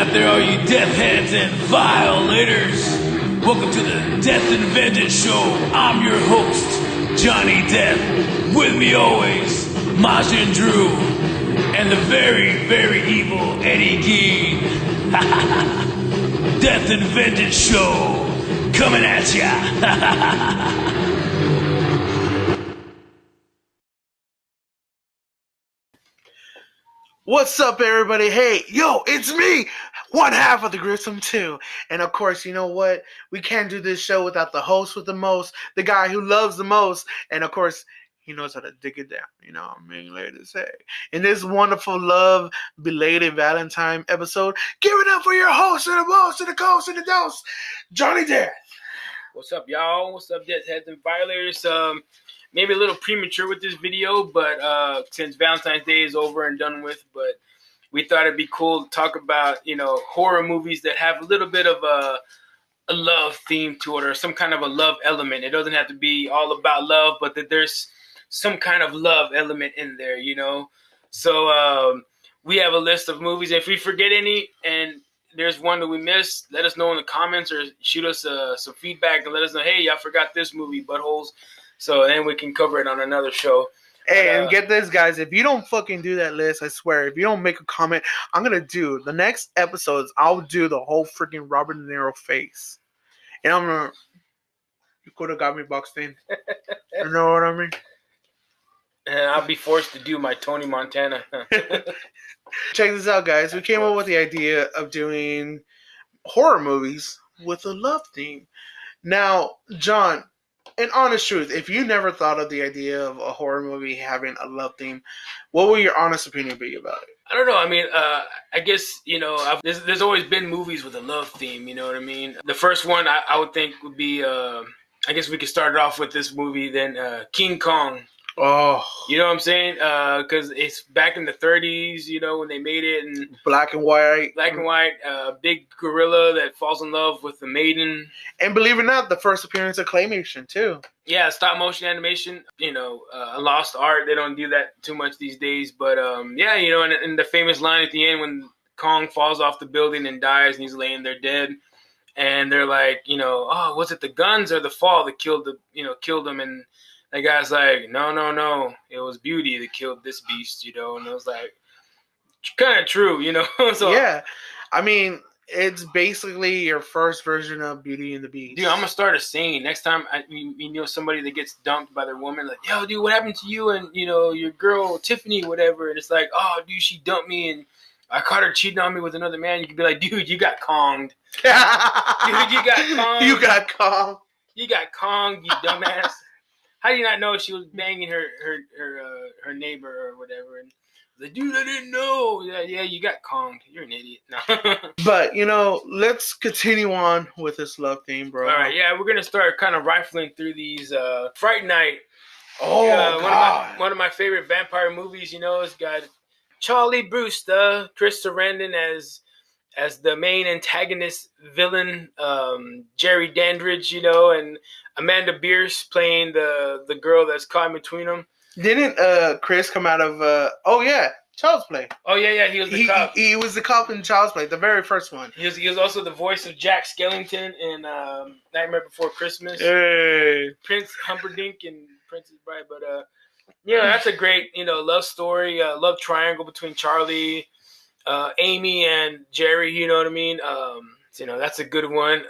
out there, all you death heads and violators. Welcome to the Deth-N-Vengeance show. I'm your host, Johnny Death. With me always, Majin Drew, and the very, very evil Eddie Gein. Deth-N-Vengeance show, coming at ya. What's up, everybody? Hey, yo, it's me, one half of the Grissom 2. And of course, you know what? We can't do this show without the host with the most, the guy who loves the most. And of course, he knows how to dig it down. You know what I mean? Later to say. In this wonderful love, belated Valentine episode, give it up for your host and the most, and the coast, and the dose, Johnny Death. What's up, y'all? What's up, Death Heads and Violators? Maybe a little premature with this video, but since Valentine's Day is over and done with, but we thought it'd be cool to talk about, horror movies that have a little bit of a love theme to it or some kind of a love element. It doesn't have to be all about love, but that there's some kind of love element in there, So we have a list of movies. If we forget any and there's one that we missed, let us know in the comments or shoot us some feedback and let us know, hey, y'all forgot this movie, buttholes. So then we can cover it on another show. Hey, and get this, guys. If you don't fucking do that list, I swear, if you don't make a comment, I'm going to do the next episodes. I'll do the whole freaking Robert De Niro face. And I'm going to, you could have got me boxed in. You know what I mean? And I'll be forced to do my Tony Montana. Check this out, guys. We came up with the idea of doing horror movies with a love theme. Now, John, in honest truth, if you never thought of the idea of a horror movie having a love theme, what would your honest opinion be about it? I don't know. I mean, I guess, there's always been movies with a love theme, you know what I mean? The first one I would think would be, I guess we could start it off with this movie, then King Kong. Oh. You know what I'm saying? Because it's back in the 30s, when they made it. And black and white. Big gorilla that falls in love with the maiden. And believe it or not, the first appearance of claymation, too. Yeah, stop motion animation, a lost art. They don't do that too much these days. But, and the famous line at the end when Kong falls off the building and dies and he's laying there dead. And they're like, oh, was it the guns or the fall that killed him? And that guy's like, no, it was beauty that killed this beast, and it was like, kind of true, So, yeah, I mean, it's basically your first version of Beauty and the Beast. Dude, I'm going to start a saying. Next time you know somebody that gets dumped by their woman, like, yo, dude, what happened to you and, your girl, Tiffany, whatever? And it's like, oh, dude, she dumped me and I caught her cheating on me with another man. You could be like, dude, you got Konged. Dude, you got Konged. You got Konged. You got Konged, you dumbass. How do you not know she was banging her neighbor or whatever? And like, dude, I didn't know. Yeah, you got Konged. You're an idiot. No. But, let's continue on with this love theme, bro. All right, yeah, we're going to start kind of rifling through these. Fright Night. Oh, God. One of my favorite vampire movies, it's got Charlie Brewster, Chris Sarandon as the main antagonist villain, Jerry Dandridge, and Amanda Bierce playing the girl that's caught in between them. Didn't Chris come out of Child's Play? Oh yeah, he was the cop. He was the cop in Child's Play, the very first one. He was also the voice of Jack Skellington in Nightmare Before Christmas. Hey. Prince Humperdinck and Princess Bride, but that's a great love story, love triangle between Charlie, Amy and Jerry, you know what I mean? That's a good one.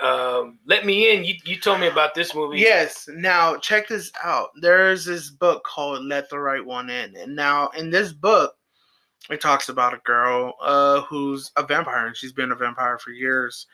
Let Me In. You told me about this movie. Yes. Now, check this out. There's this book called Let the Right One In. And now, in this book, it talks about a girl who's a vampire, and she's been a vampire for years.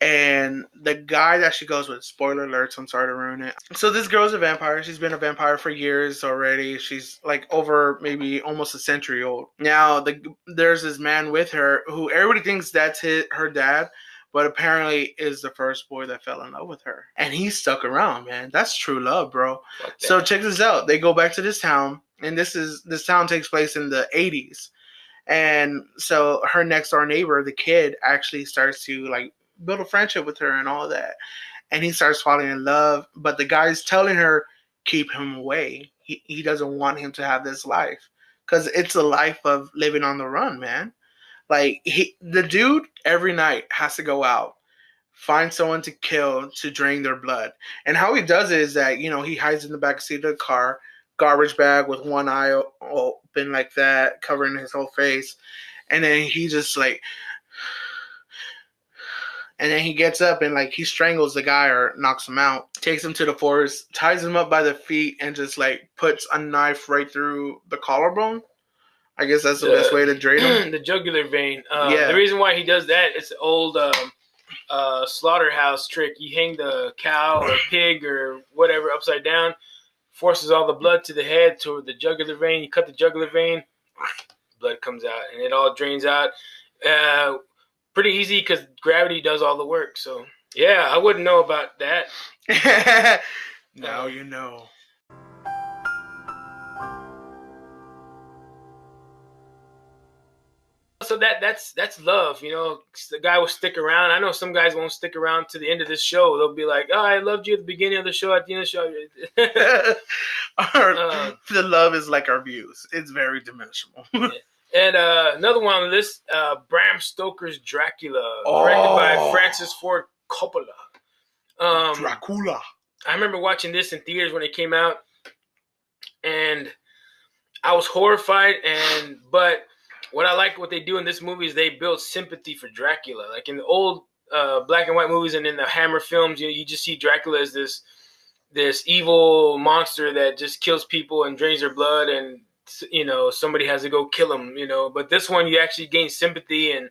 And the guy that she goes with, spoiler alerts, I'm sorry to ruin it. So this girl's a vampire. She's been a vampire for years already. She's like over maybe almost a century old. Now, there's this man with her who everybody thinks that's her dad, but apparently is the first boy that fell in love with her. And he stuck around, man. That's true love, bro. So check this out. They go back to this town, and this town takes place in the 80s. And so her next door neighbor, the kid, actually starts to build a friendship with her and all that. And he starts falling in love. But the guy's telling her, keep him away. He doesn't want him to have this life. Because it's a life of living on the run, man. Like the dude every night has to go out, find someone to kill to drain their blood. And how he does it is that, he hides in the back seat of the car, garbage bag with one eye open like that, covering his whole face. And then he just like, and then he gets up and like he strangles the guy or knocks him out, takes him to the forest, ties him up by the feet, and just like puts a knife right through the collarbone. I guess that's the best way to drain him. The jugular vein. Yeah. The reason why he does that, it's an old slaughterhouse trick. You hang the cow or pig or whatever upside down, forces all the blood to the head, to the jugular vein. You cut the jugular vein, blood comes out, and it all drains out. Pretty easy because gravity does all the work. So, yeah, I wouldn't know about that. Now you know. So that's love, The guy will stick around. I know some guys won't stick around to the end of this show. They'll be like, "Oh, I loved you at the beginning of the show. At the end of the show." The love is like our views. It's very dimensional. Yeah. And another one on the list, Bram Stoker's Dracula, directed by Francis Ford Coppola. Dracula. I remember watching this in theaters when it came out, and I was horrified. But what I like what they do in this movie is they build sympathy for Dracula. Like in the old black and white movies and in the Hammer films, you just see Dracula as this evil monster that just kills people and drains their blood, and somebody has to go kill him. But this one, you actually gain sympathy, and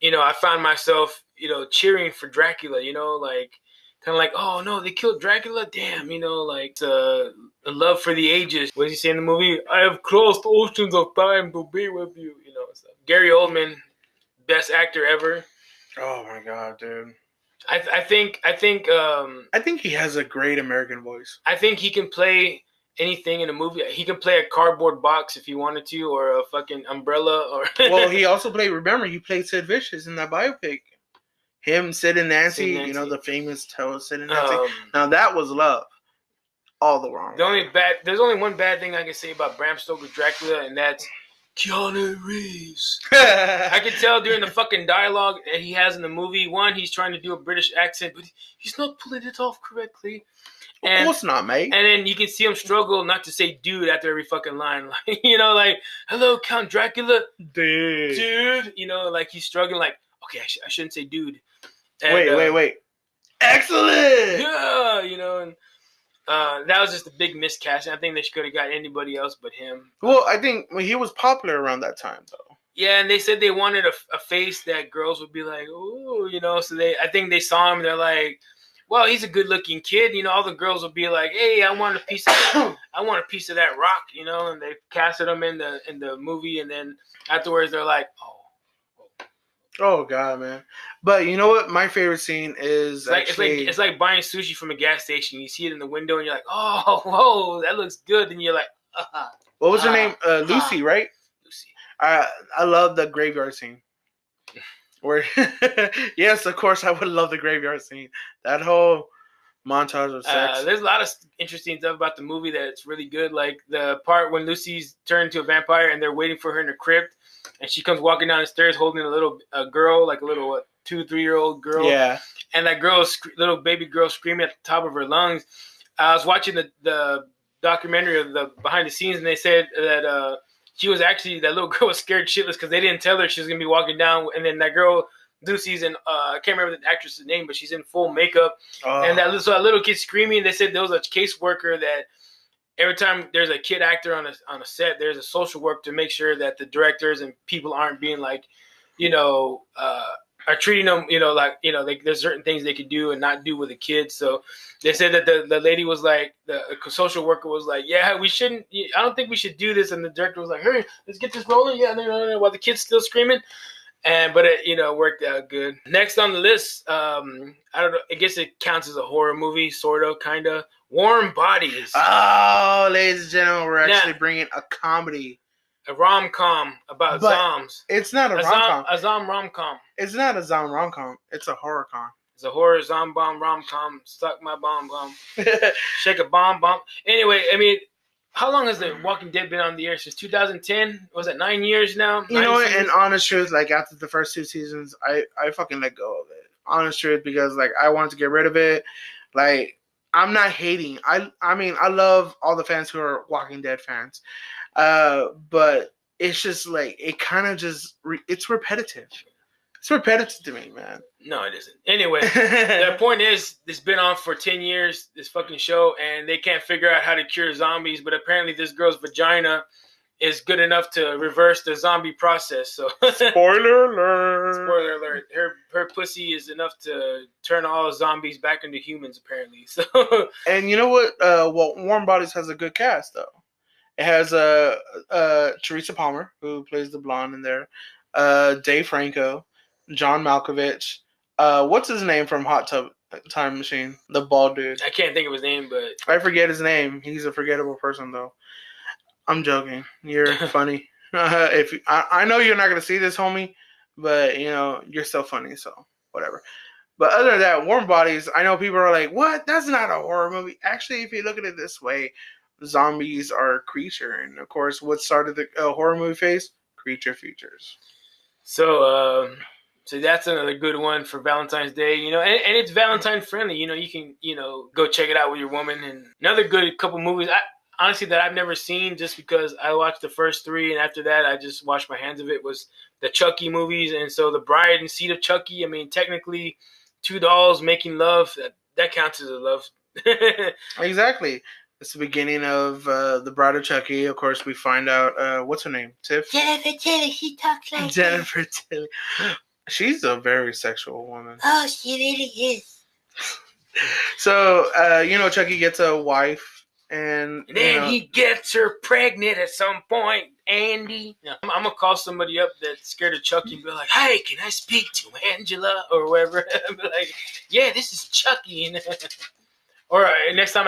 I found myself cheering for Dracula. Like kind of like, oh no, they killed Dracula, damn. Like a love for the ages. What does he say in the movie? I have crossed oceans of time to be with you. So Gary Oldman, best actor ever. Oh my god, dude. I think he has a great American voice. I think he can play anything in a movie. He can play a cardboard box if he wanted to, or a fucking umbrella, or. Well, he also played. Remember, he played Sid Vicious in that biopic. Him, Sid and Nancy. The famous Sid and Nancy. Now that was love. All the wrong. There's only one bad thing I can say about Bram Stoker's Dracula, and that's Keanu Reeves. I could tell during the fucking dialogue that he has in the movie. One, he's trying to do a British accent, but he's not pulling it off correctly. Of course not, mate. And then you can see him struggle not to say dude after every fucking line. Like, like, hello, Count Dracula. Dude. Like he's struggling like, okay, I shouldn't say dude. And, wait. Excellent! Yeah, and that was just a big miscasting. I think they could have got anybody else but him. Well, I think he was popular around that time, though. Yeah, and they said they wanted a face that girls would be like, ooh, so I think they saw him, they're like, well, he's a good-looking kid. All the girls will be like, "Hey, I want a piece of that rock," And they casted him in the movie, and then afterwards they're like, "Oh God, man!" But you know what? My favorite scene is it's like buying sushi from a gas station. You see it in the window, and you're like, "Oh, whoa, that looks good," and you're like, "What was her name? Lucy, right?" Lucy. I love the graveyard scene. Where, yes, of course, I would love the graveyard scene. That whole montage of sex. There's a lot of interesting stuff about the movie that's really good. Like the part when Lucy's turned into a vampire and they're waiting for her in the crypt, and she comes walking down the stairs holding a girl, like a little 2-3-year-old girl. Yeah. And that little baby girl screaming at the top of her lungs. I was watching the documentary of the behind the scenes, and they said that that little girl was scared shitless because they didn't tell her she was going to be walking down. And then that girl, Lucy's in, I can't remember the actress's name, but she's in full makeup. And that little kid screaming, they said there was a caseworker that every time there's a kid actor on a set, there's a social work to make sure that the directors and people aren't being like, are treating them, there's certain things they could do and not do with a kid. So they said that the lady was like, the social worker was like, yeah, I don't think we should do this. And the director was like, hey, let's get this rolling. Yeah, no, while the kid's still screaming. But it worked out good. Next on the list, I don't know, I guess it counts as a horror movie, sort of, kind of. Warm Bodies. Oh, ladies and gentlemen, we're actually bringing a comedy. A rom-com about zombs. It's not a rom-com. A zom rom-com. It's not a zom rom-com. It's a horror-com. It's a horror zom-bomb rom-com. Suck my bomb-bomb. Shake a bomb-bomb. Anyway, I mean, How long has The Walking Dead been on the air? Since 2010? Was it 9 years now? You know what? And honest truth, like after the first 2 seasons, I fucking let go of it. Honest truth, because like I wanted to get rid of it. Like I'm not hating. I mean I love all the fans who are Walking Dead fans, but it's just like it kind of just it's repetitive. It's repetitive to me, man. No, it isn't. Anyway, the point is, it's been on for 10 years, this fucking show, and they can't figure out how to cure zombies, but apparently this girl's vagina is good enough to reverse the zombie process. So Spoiler alert. Spoiler alert. Her pussy is enough to turn all zombies back into humans, apparently. So And you know what? Well, Warm Bodies has a good cast, though. It has Teresa Palmer, who plays the blonde in there, Dave Franco, John Malkovich. What's his name from Hot Tub Time Machine? The bald dude. I can't think of his name, but I forget his name. He's a forgettable person, though. I'm joking. You're funny. I know you're not gonna see this, homie, but you know you're still funny, so whatever. But other than that, Warm Bodies, I know people are like, "What? That's not a horror movie." Actually, if you look at it this way, zombies are a creature, and of course, what started the horror movie phase? Creature features. So that's another good one for Valentine's Day, you know, and it's Valentine friendly. You know, you can, you know, go check it out with your woman. And another good couple movies, honestly, that I've never seen just because I watched the first 3 and after that I just washed my hands of it, was the Chucky movies. And so The Bride and Seed of Chucky, I mean, technically 2 dolls making love, that counts as a love. Exactly. It's the beginning of The Bride of Chucky. Of course, we find out, what's her name? Tiff? Jennifer Tilly, she talks like Jennifer Tilly. She's a very sexual woman. Oh, she really is. So, you know, Chucky gets a wife, and then he gets her pregnant at some point, Andy. I'm going to call somebody up that's scared of Chucky and be like, "Hey, can I speak to Angela?" or whatever. Be like, "Yeah, this is Chucky." Or next time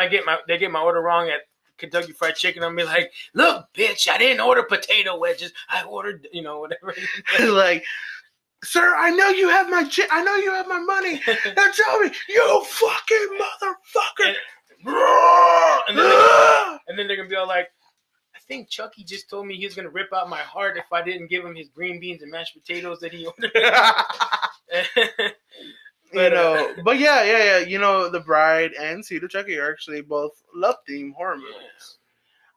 they get my order wrong at Kentucky Fried Chicken, I'll be like, "Look, bitch, I didn't order potato wedges. I ordered, you know, whatever." Like, "Sir, I know you have my money. Now tell me, you fucking motherfucker." And then they're going to be all like, "I think Chucky just told me he was going to rip out my heart if I didn't give him his green beans and mashed potatoes that he ordered." But yeah. You know, The Bride and Seed of Chucky are actually both love-themed horror movies. Yeah.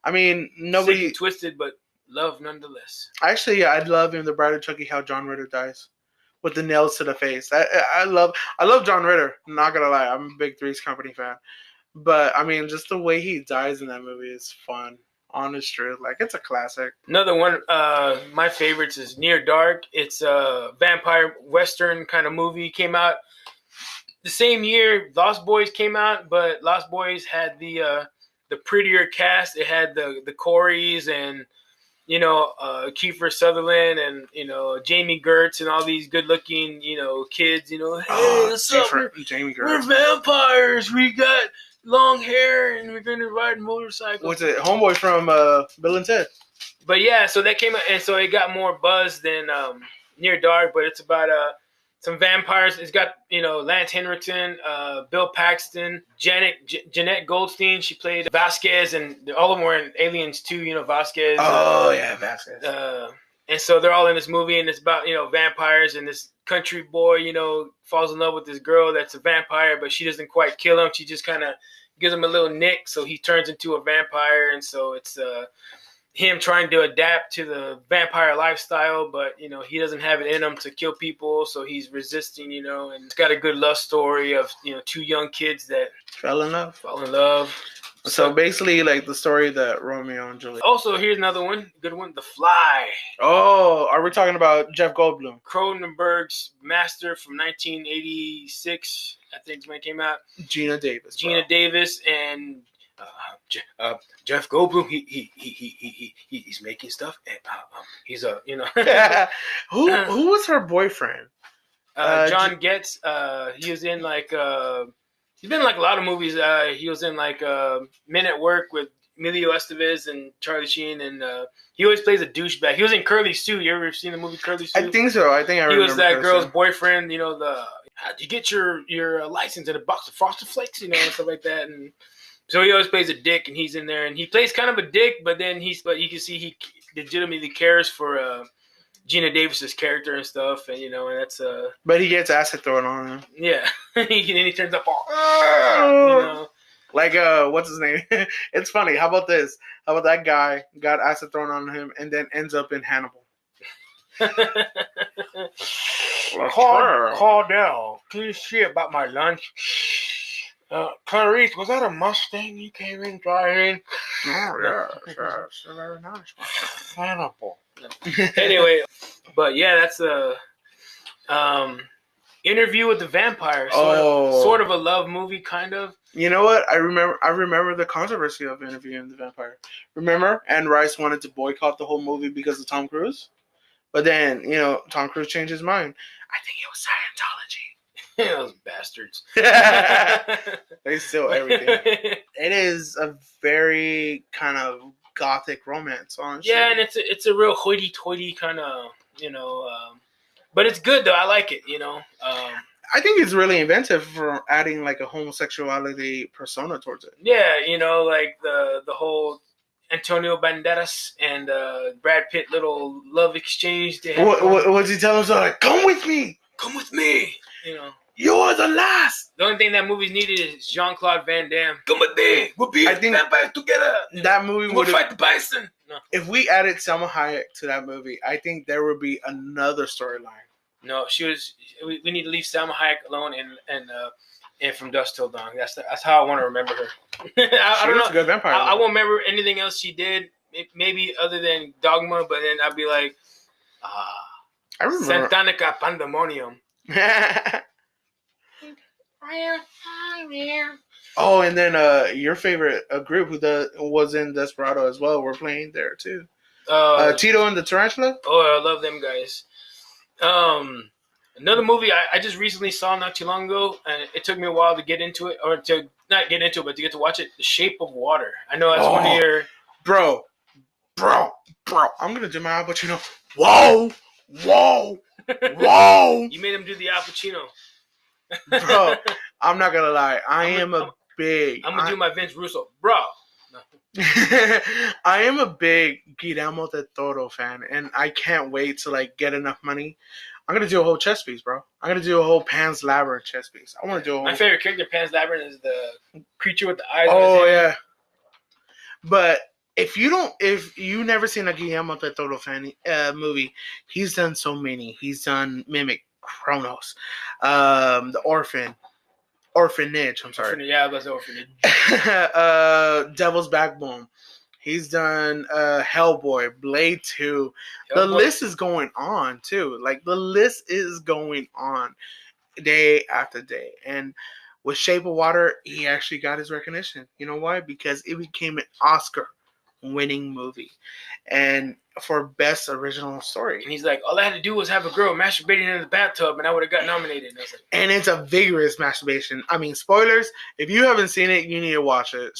I mean, nobody... Sick and twisted, but love nonetheless. Actually, yeah, I'd love in The Bride of Chucky how John Ritter dies. With the nails to the face. I love John Ritter. I'm not gonna lie, I'm a big Three's Company fan. But I mean, just the way he dies in that movie is fun. Honest truth, like it's a classic. Another one, my favorites is Near Dark. It's a vampire western kind of movie. Came out the same year Lost Boys came out, but Lost Boys had the prettier cast. It had the Coreys and, you know, Kiefer Sutherland and, you know, Jamie Gertz and all these good-looking, you know, kids, you know, "Hey, what's up? We're vampires. We got long hair and we're going to ride motorcycles." What's it? Homeboy from Bill and Ted. But yeah, so that came out, and so it got more buzz than Near Dark, but it's about some vampires. It's got, you know, Lance Henriksen, Bill Paxton, Jeanette Goldstein. She played Vasquez, and all of them were in Aliens too. You know, Vasquez. Oh yeah, Vasquez. And so they're all in this movie, and it's about, you know, vampires, and this country boy, you know, falls in love with this girl that's a vampire, but she doesn't quite kill him. She just kind of gives him a little nick, so he turns into a vampire, and so it's him trying to adapt to the vampire lifestyle, but, you know, he doesn't have it in him to kill people, so he's resisting, you know, and it's got a good love story of, you know, 2 young kids that fall in love. So basically, like the story that Romeo and Juliet. Also, here's another one, good one, The Fly. Oh, are we talking about Jeff Goldblum? Cronenberg's master from 1986, I think, when it came out. Gina Davis, and Jeff Goldblum. He's making stuff, and he's a, you know. Who was her boyfriend? John Getz. He was in like he's been in like a lot of movies. He was in like Men at Work with Emilio Estevez and Charlie Sheen, and he always plays a douchebag. He was in Curly Sue. You ever seen the movie Curly Sue? I think so. I remember. He was that girl's boyfriend. You know, how'd you get your license in a box of Frosted Flakes? You know, and stuff like that. And So he always plays a dick, and he's in there, and he plays kind of a dick, but you can see he legitimately cares for Gina Davis's character and stuff, and and that's But he gets acid thrown on him. yeah. he turns up all Like what's his name? It's funny. How about this? How about that guy got acid thrown on him and then ends up in Hannibal? Cardell, please see about my lunch. Clarice, was that a Mustang you came in driving? Oh yeah, it's very nice. Hannibal. Anyway, but yeah, that's a Interview with the Vampire. Sort of a love movie, kind of. You know what? I remember the controversy of Interviewing the Vampire. Remember? Anne Rice wanted to boycott the whole movie because of Tom Cruise. But then, Tom Cruise changed his mind. I think it was Scientology. Those bastards. They steal everything. It is a very kind of gothic romance, honestly. Yeah, and it's a real hoity-toity kind of, but it's good though. I like it, I think it's really inventive for adding like a homosexuality persona towards it. Yeah, like the whole Antonio Banderas and Brad Pitt little love exchange. What's he telling us? Like, come with me. Come with me. You are the last. The only thing that movie's needed is Jean-Claude Van Damme. Come with me. We'll be vampires together. That movie we'll fight the bison. No. If we added Salma Hayek to that movie, I think there would be another storyline. No, we need to leave Salma Hayek alone and From Dusk Till Dawn. That's how I want to remember her. I don't know. A good vampire. I won't remember anything else she did, maybe other than Dogma. But then I'd be like, I remember Santanica Pandemonium. Oh, and then your favorite group who was in Desperado as well. We're playing there too. Tito and the Tarantula. Oh, I love them guys. Another movie I just recently saw not too long ago, and it took me a while to get into it, or to not get into it, but to get to watch it. The Shape of Water. I know that's one of your bro. I'm gonna do my Al Pacino. Whoa. You made him do the Al Pacino. Bro, I'm not gonna lie. I'm gonna do my Vince Russo, bro. No. I am a big Guillermo del Toro fan, and I can't wait to get enough money. I'm gonna do a whole chess piece, bro. I'm gonna do a whole Pan's Labyrinth chess piece. I want to do a whole... My favorite character, Pan's Labyrinth, is the creature with the eyes. Oh yeah. But if you never seen a Guillermo del Toro movie, he's done so many. He's done Mimic, Kronos, The Orphanage. I'm sorry. Yeah, that's Orphanage. Devil's Backbone. He's done Hellboy, Blade 2. The list is going on too. The list is going on day after day. And with Shape of Water, he actually got his recognition. You know why? Because it became an Oscar-winning movie, and for Best Original Story. And he's like, all I had to do was have a girl masturbating in the bathtub, and I would have got nominated. And I was like, and it's a vigorous masturbation. I mean, spoilers. If you haven't seen it, you need to watch it.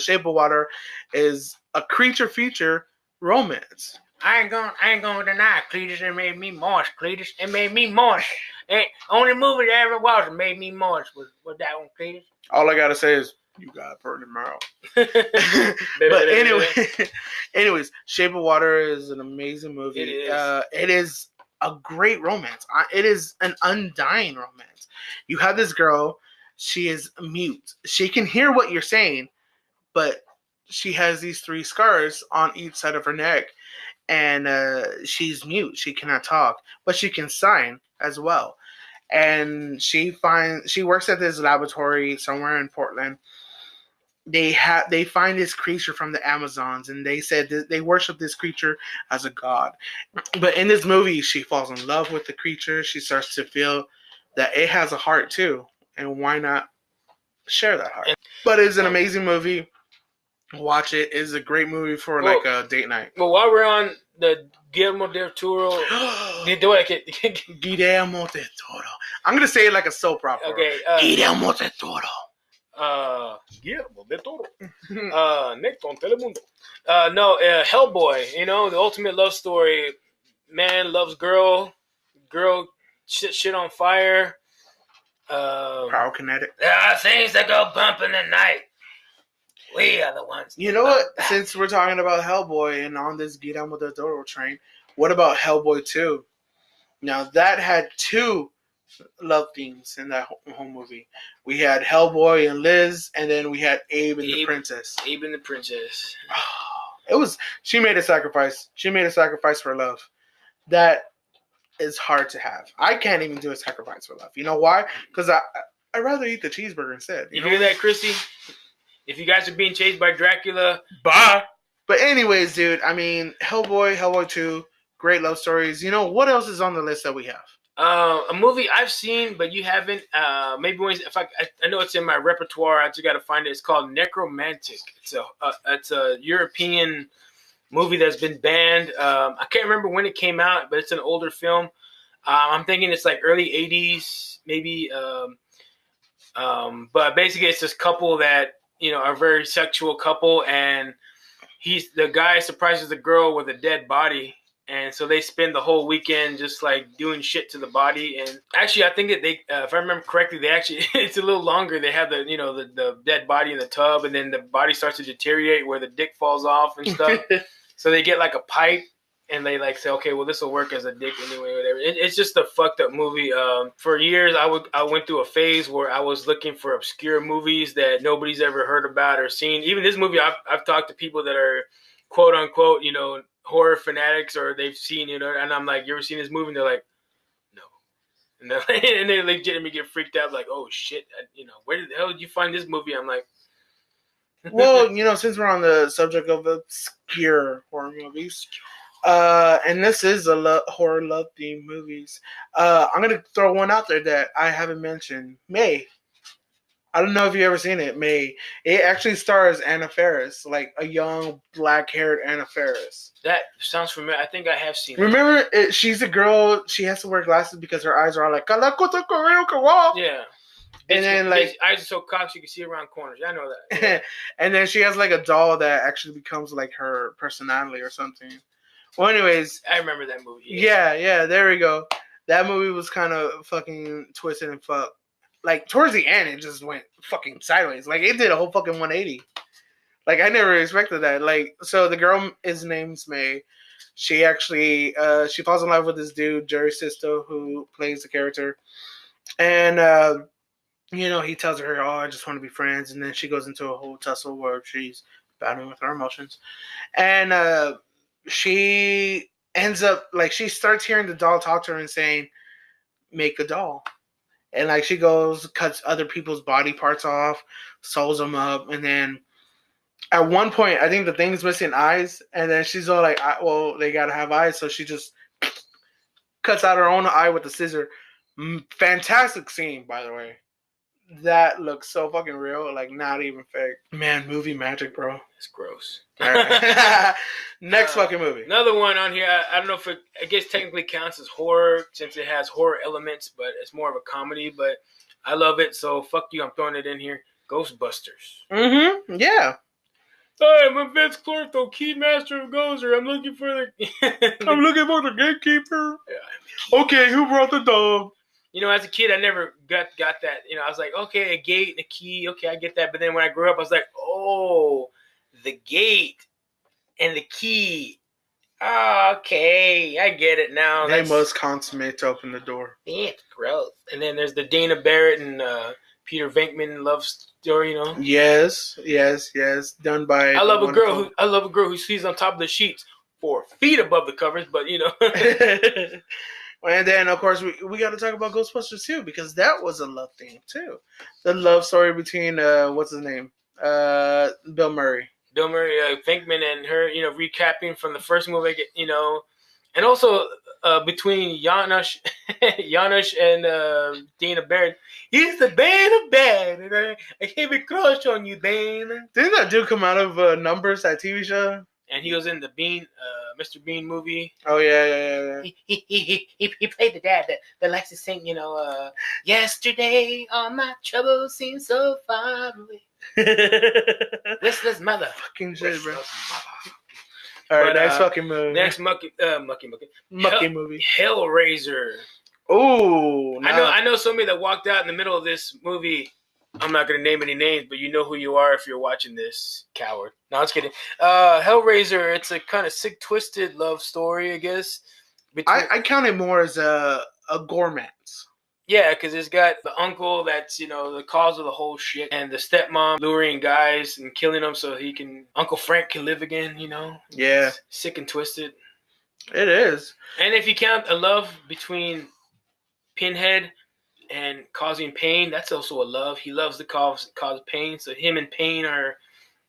Shape of Water is a creature feature romance. I ain't gonna deny Cletus. It made me moist. Cletus, it made me moist. Only movie that ever was that made me moist was that one, Cletus. All I gotta say is, you got a pretty mouth. But anyways, Shape of Water is an amazing movie. It is. It is a great romance. It is an undying romance. You have this girl. She is mute. She can hear what you're saying, but she has these 3 scars on each side of her neck, and she's mute. She cannot talk, but she can sign as well. And she works at this laboratory somewhere in Portland. They find this creature from the Amazons, and they said that they worship this creature as a god. But in this movie, she falls in love with the creature. She starts to feel that it has a heart too, and why not share that heart? But it's an amazing movie. Watch it. It's a great movie for a date night. Well, while we're on the Guillermo del Toro, Guillermo del Toro. I'm gonna say it like a soap opera. Okay. Guillermo del Toro. Guillermo del Toro. Next on Telemundo. Hellboy. The ultimate love story. Man loves girl. Girl shit on fire. Pyrokinetic. There are things that go bump in the night. We are the ones. You know what? Since we're talking about Hellboy and on this Guillermo del Toro train, what about Hellboy 2? Now, that had two love themes in that whole movie. We had Hellboy and Liz, and then we had Abe and the Princess. Abe and the Princess. She made a sacrifice. She made a sacrifice for love. That is hard to have. I can't even do a sacrifice for love. You know why? Because I'd rather eat the cheeseburger instead. You hear that, Chrissy? If you guys are being chased by Dracula, bye. But anyways, dude, I mean, Hellboy 2, great love stories. You know, what else is on the list that we have? A movie I've seen, but you haven't. Maybe if I know it's in my repertoire. I just got to find it. It's called Necromantic. It's a European movie that's been banned. I can't remember when it came out, but it's an older film. I'm thinking it's like early 80s, maybe. But basically, it's this couple that are a very sexual couple, and the guy surprises the girl with a dead body. And so they spend the whole weekend just like doing shit to the body. And actually, I think that they, if I remember correctly, they actually, it's a little longer. They have the dead body in the tub, and then the body starts to deteriorate where the dick falls off and stuff. So they get like a pipe, and they like say, okay, well, this will work as a dick anyway, whatever. It's just a fucked up movie. For years, I went through a phase where I was looking for obscure movies that nobody's ever heard about or seen. Even this movie, I've talked to people that are quote unquote, horror fanatics, or they've seen, and I'm like, you ever seen this movie? And they're like, no. And they legitimately get freaked out, like, oh shit, where the hell did you find this movie? I'm like, well, since we're on the subject of obscure horror movies, and this is horror love themed movies, I'm gonna throw one out there that I haven't mentioned. May. I don't know if you've ever seen it, May. It actually stars Anna Faris, like a young black-haired Anna Faris. That sounds familiar. I think I have seen it. Remember, she's a girl. She has to wear glasses because her eyes are all like, yeah. And then, like, his eyes are so cocked you can see around corners. I know that. Yeah. And then she has like a doll that actually becomes like her personality or something. Well, anyways, I remember that movie. Yeah, there we go. That movie was kind of fucking twisted and fucked. Like, towards the end, it just went fucking sideways. Like, it did a whole fucking 180. Like, I never expected that. Like, so the girl, his name's May. She actually, she falls in love with this dude, Jerry Sisto, who plays the character. And, he tells her, oh, I just want to be friends. And then she goes into a whole tussle where she's battling with her emotions. And she ends up, like, she starts hearing the doll talk to her and saying, make a doll. And, like, she goes, cuts other people's body parts off, sews them up, and then at one point, I think the thing's missing eyes, and then she's all like, well, they gotta have eyes, so she just cuts out her own eye with a scissor. Fantastic scene, by the way. That looks so fucking real, like, not even fake. Man, movie magic, bro. It's gross. All right. Next fucking movie. Another one on here, I don't know if I guess technically counts as horror, since it has horror elements, but it's more of a comedy, but I love it, so fuck you, I'm throwing it in here. Ghostbusters. Mm-hmm, yeah. Hi, I'm Vince Clortho, Keymaster of Gozer. I'm looking for the gatekeeper. Yeah. Okay, who brought the dog? As a kid, I never got that. I was like, okay, a gate and a key. Okay, I get that. But then when I grew up, I was like, oh, the gate and the key. Oh, okay, I get it now. They must consummate to open the door. That's gross. And then there's the Dana Barrett and Peter Venkman love story. Yes. Done by. I love a girl who sleeps on top of the sheets 4 feet above the covers. But And then, of course, we got to talk about Ghostbusters 2, because that was a love theme, too. The love story between, what's his name? Bill Murray. Bill Murray, Venkman and her, recapping from the first movie, and also between Janusz and Dana Barrett. He's the band of bad, and I have a crush on you, Dana. Didn't that dude come out of Numbers, that TV show? And he was in the Mr. Bean movie. Oh, yeah. He played the dad that likes to sing, yesterday all my troubles seem so far away. Listless mother. Fucking shit, bro. All right, next fucking movie. Next mucky movie. Hellraiser. Oh, I know somebody that walked out in the middle of this movie I'm not gonna name any names, but you know who you are if you're watching this, coward. No, I'm just kidding. Hellraiser. It's a kind of sick, twisted love story, I guess. I count it more as a gourmet. Yeah, because it's got the uncle that's, the cause of the whole shit, and the stepmom luring guys and killing them so Uncle Frank can live again, Yeah. It's sick and twisted. It is. And if you count a love between Pinhead and causing pain, that's also a love. He loves to cause pain, so him and Pain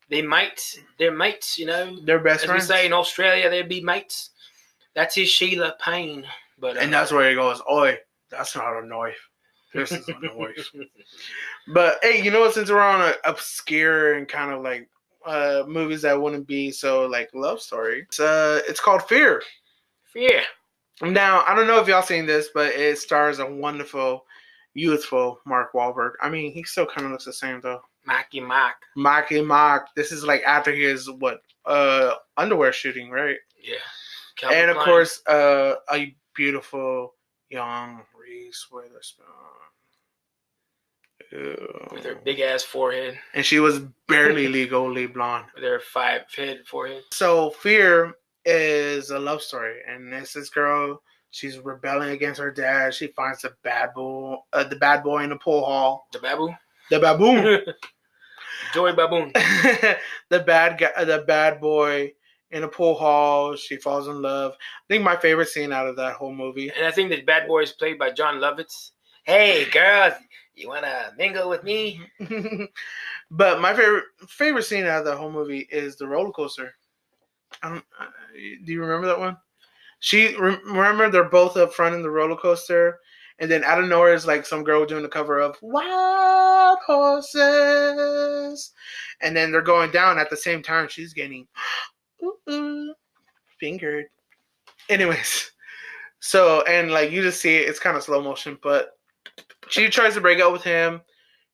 they're mates, They're best As friends. we say in Australia, they'd be mates. That's his Sheila Pain. But and that's where he goes, oi, that's not a knife. This is a knife. But, hey, since we're on obscure and kind of like movies that wouldn't be so like love story, it's called Fear. Fear. Now, I don't know if y'all seen this, but it stars a wonderful, youthful Mark Wahlberg. I mean, he still kind of looks the same, though. Marky Mark. This is like after his, underwear shooting, right? Yeah. Calvin and, of Klein. course, a beautiful young Reese Witherspoon. Ew. With her big-ass forehead. And she was barely legally blonde. With her 5-head forehead. So, Fear is a love story, and it's this girl. She's rebelling against her dad. She finds the bad boy in the pool hall. The baboon. The baboon. Joey Baboon. The bad boy in a pool hall. She falls in love. I think my favorite scene out of that whole movie. And I think that bad boy is played by John Lovitz. Hey, girls, you wanna mingle with me? But my favorite scene out of the whole movie is the roller coaster. Do you remember that one? Remember they're both up front in the roller coaster, and then out of nowhere is like some girl doing the cover of Wild Horses, and then they're going down at the same time. She's getting fingered. Anyways, so and like you just see it's kind of slow motion, but she tries to break up with him.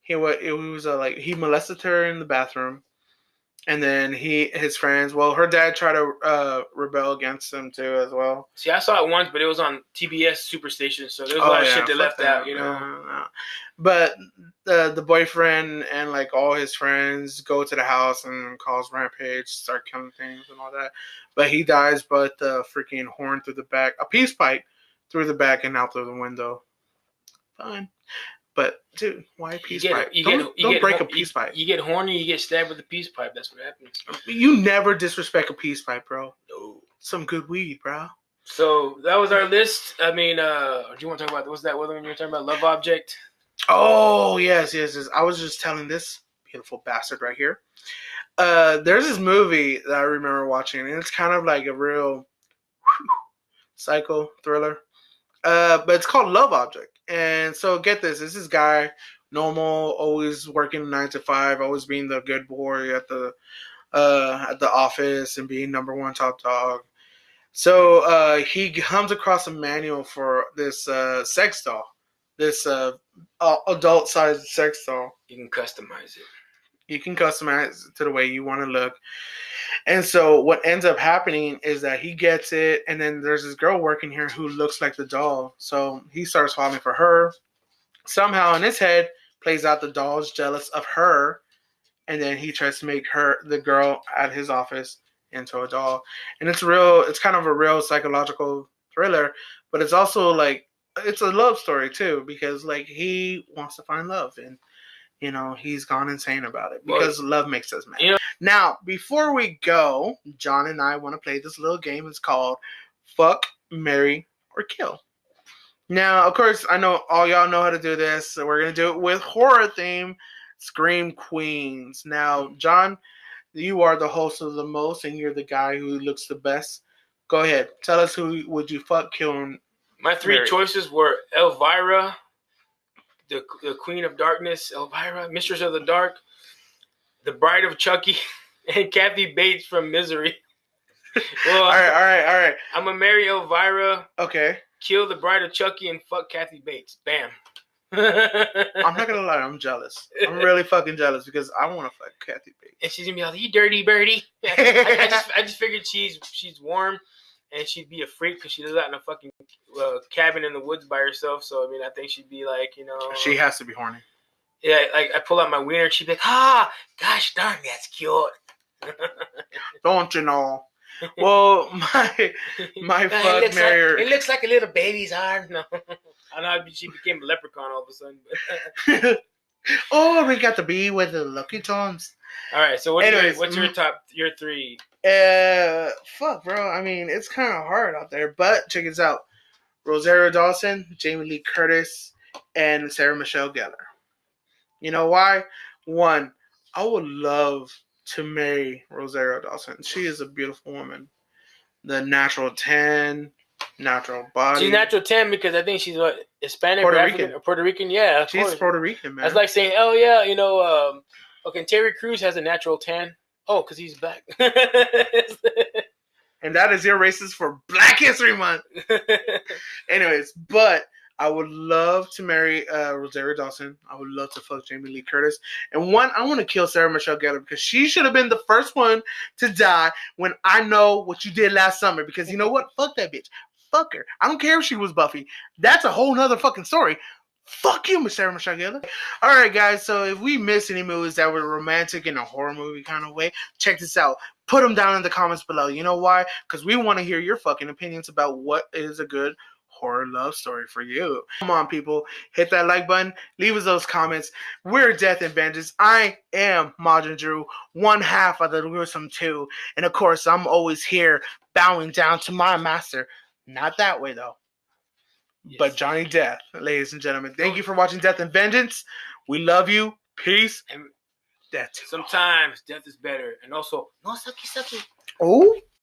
He molested her in the bathroom. And then his friends, her dad tried to rebel against him too as well. See, I saw it once, but it was on TBS Superstation, so there's a lot of shit they left out, But the boyfriend and like all his friends go to the house and cause rampage, start killing things and all that. But he dies, but the freaking horn through the back, a peace pipe through the back and out through the window. Fine. But, dude, why a peace pipe? Don't break a peace pipe. You get horny, you get stabbed with a peace pipe. That's what happens. You never disrespect a peace pipe, bro. No. Some good weed, bro. So, that was our list. I mean, do you want to talk about, what's that other one you were talking about? Love Object? Oh, yes. I was just telling this beautiful bastard right here. There's this movie that I remember watching, and it's kind of like a real psycho thriller. But it's called Love Object. And so get this is this guy, normal, always working 9 to 5, always being the good boy at the office and being number one top dog. So he comes across a manual for this sex doll, this adult-sized sex doll. You can customize it. You can customize it to the way you want to look. And so what ends up happening is that he gets it, and then there's this girl working here who looks like the doll. So he starts falling for her. Somehow in his head plays out the doll's jealous of her, and then he tries to make the girl at his office, into a doll. And it's kind of a real psychological thriller, but it's also like it's a love story too, because like he wants to find love, and he's gone insane about it because love makes us mad. Now, before we go, John and I want to play this little game. It's called Fuck, Marry, or Kill. Now, of course, I know all y'all know how to do this, so we're going to do it with horror theme, Scream Queens. Now, John, you are the host of the most, and you're the guy who looks the best. Go ahead. Tell us who would you fuck, kill, and my three marry. Choices were Elvira, the Queen of Darkness, Elvira, Mistress of the Dark, the Bride of Chucky, and Kathy Bates from Misery. Well, all right. I'm going to marry Elvira. Okay. Kill the Bride of Chucky and fuck Kathy Bates. Bam. I'm not gonna lie, I'm jealous. I'm really fucking jealous because I want to fuck Kathy Bates. And she's gonna be like, "You dirty birdie." I just figured she's warm, and she'd be a freak because she lives out in a fucking cabin in the woods by herself. So I mean, I think she'd be like, She has to be horny. Yeah, like I pull out my wiener and she'd be like, ah, gosh darn, that's cute. Don't you know? Well, my fuck Mary. It looks like a little baby's arm. No. I know she became a leprechaun all of a sudden. Oh, we got to be with the Lucky Charms. All right, so what's your three? Fuck, bro. I mean, it's kind of hard out there, but check this out: Rosario Dawson, Jamie Lee Curtis, and Sarah Michelle Gellar. You know why? One, I would love to marry Rosario Dawson. She is a beautiful woman. The natural tan, natural body. She's natural 10 because I think she's Hispanic Puerto or Rican. African, or Puerto Rican. Yeah, She's course. Puerto Rican, man. That's like saying, oh yeah, okay, Terry Crews has a natural 10. Oh, because he's black. And that is your racist for Black History Month. Anyways, but I would love to marry Rosario Dawson. I would love to fuck Jamie Lee Curtis. And one, I want to kill Sarah Michelle Gellar because she should have been the first one to die when I know what you did last summer. Because you know what? Fuck that bitch. Fuck her. I don't care if she was Buffy. That's a whole nother fucking story. Fuck you, Miss Sarah Michelle Gellar. Alright, guys. So if we miss any movies that were romantic in a horror movie kind of way, check this out. Put them down in the comments below. You know why? Because we want to hear your fucking opinions about what is a good horror love story for you. Come on, people. Hit that like button. Leave us those comments. We're Deth-N-Vengeance. I am Majin Drew, one half of the Gruesome 2. And of course, I'm always here bowing down to my master. Not that way, though. Yes. But Johnny Death, ladies and gentlemen. Thank you for watching Deth-N-Vengeance. We love you. Peace. And death. Sometimes death is better. And also, no sucky sucky. Oh.